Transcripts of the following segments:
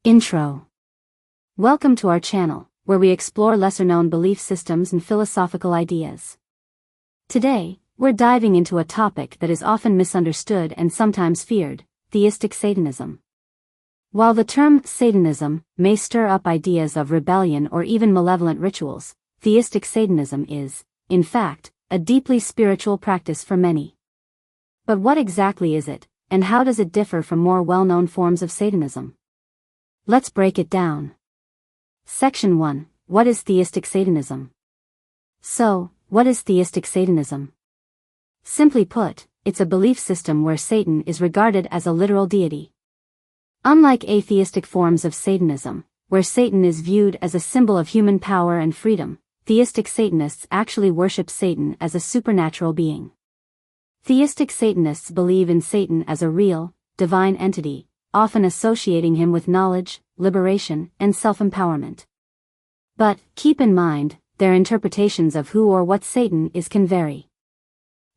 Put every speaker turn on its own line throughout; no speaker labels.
Intro. Welcome to our channel, where we explore lesser-known belief systems and philosophical ideas. Today, we're diving into a topic that is often misunderstood and sometimes feared: theistic Satanism. While the term Satanism may stir up ideas of rebellion or even malevolent rituals, theistic Satanism is, in fact, a deeply spiritual practice for many. But what exactly is it, and how does it differ from more well-known forms of Satanism? Let's break it down. Section 1. What is theistic Satanism? So, what is theistic Satanism? Simply put, it's a belief system where Satan is regarded as a literal deity. Unlike atheistic forms of Satanism, where Satan is viewed as a symbol of human power and freedom, theistic Satanists actually worship Satan as a supernatural being. Theistic Satanists believe in Satan as a real, divine entity, often associating him with knowledge, liberation, and self-empowerment. But, keep in mind, their interpretations of who or what Satan is can vary.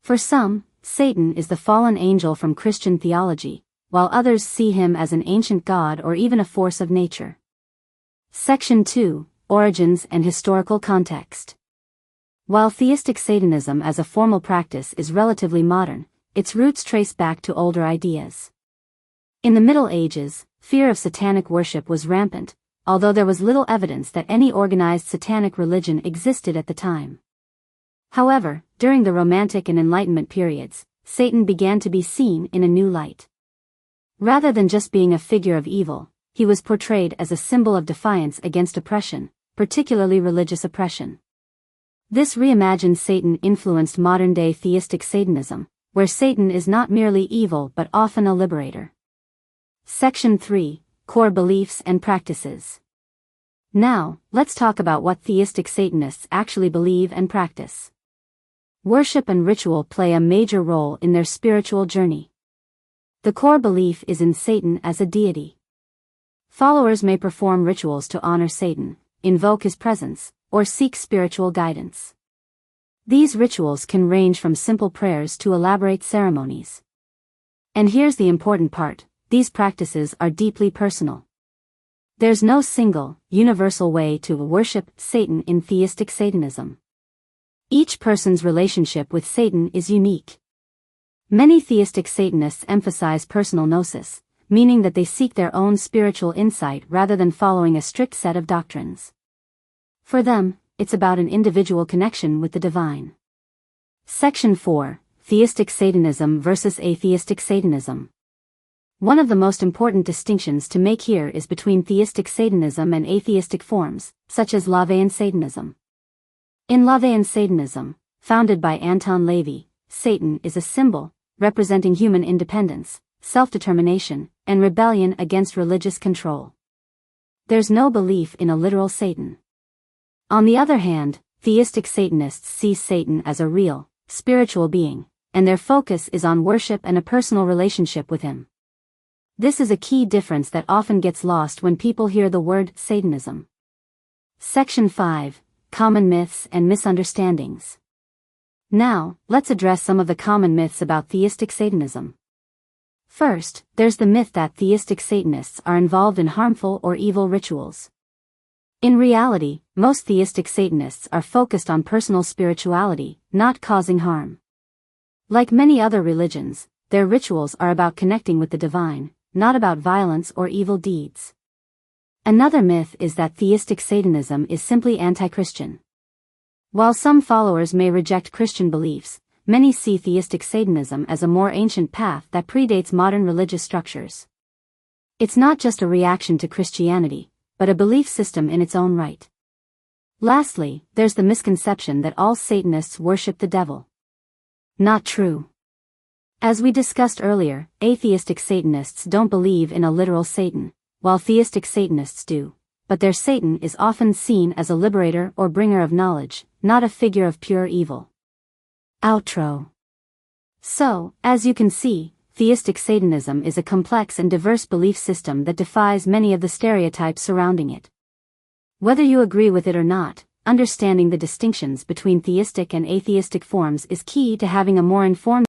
For some, Satan is the fallen angel from Christian theology, while others see him as an ancient god or even a force of nature. Section 2. Origins and historical context. While theistic Satanism as a formal practice is relatively modern, its roots trace back to older ideas. In the Middle Ages, fear of satanic worship was rampant, although there was little evidence that any organized satanic religion existed at the time. However, during the Romantic and Enlightenment periods, Satan began to be seen in a new light. Rather than just being a figure of evil, he was portrayed as a symbol of defiance against oppression, particularly religious oppression. This reimagined Satan influenced modern-day theistic Satanism, where Satan is not merely evil but often a liberator. Section 3. Core beliefs and practices. Now, let's talk about what theistic Satanists actually believe and practice. Worship and ritual play a major role in their spiritual journey. The core belief is in Satan as a deity. Followers may perform rituals to honor Satan, invoke his presence, or seek spiritual guidance. These rituals can range from simple prayers to elaborate ceremonies. And here's the important part: these practices are deeply personal. There's no single, universal way to worship Satan in theistic Satanism. Each person's relationship with Satan is unique. Many theistic Satanists emphasize personal gnosis, meaning that they seek their own spiritual insight rather than following a strict set of doctrines. For them, it's about an individual connection with the divine. Section 4. Theistic Satanism versus atheistic Satanism. One of the most important distinctions to make here is between theistic Satanism and atheistic forms, such as Laveyan Satanism. In Laveyan Satanism, founded by Anton LaVey, Satan is a symbol, representing human independence, self-determination, and rebellion against religious control. There's no belief in a literal Satan. On the other hand, theistic Satanists see Satan as a real, spiritual being, and their focus is on worship and a personal relationship with him. This is a key difference that often gets lost when people hear the word Satanism. Section 5. Common myths and misunderstandings. Now, let's address some of the common myths about theistic Satanism. First, there's the myth that theistic Satanists are involved in harmful or evil rituals. In reality, most theistic Satanists are focused on personal spirituality, not causing harm. Like many other religions, their rituals are about connecting with the divine, not about violence or evil deeds. Another myth is that theistic Satanism is simply anti-Christian. While some followers may reject Christian beliefs, many see theistic Satanism as a more ancient path that predates modern religious structures. It's not just a reaction to Christianity, but a belief system in its own right. Lastly, there's the misconception that all Satanists worship the devil. Not true. As we discussed earlier, atheistic Satanists don't believe in a literal Satan, while theistic Satanists do, but their Satan is often seen as a liberator or bringer of knowledge, not a figure of pure evil. Outro. So, as you can see, theistic Satanism is a complex and diverse belief system that defies many of the stereotypes surrounding it. Whether you agree with it or not, understanding the distinctions between theistic and atheistic forms is key to having a more informed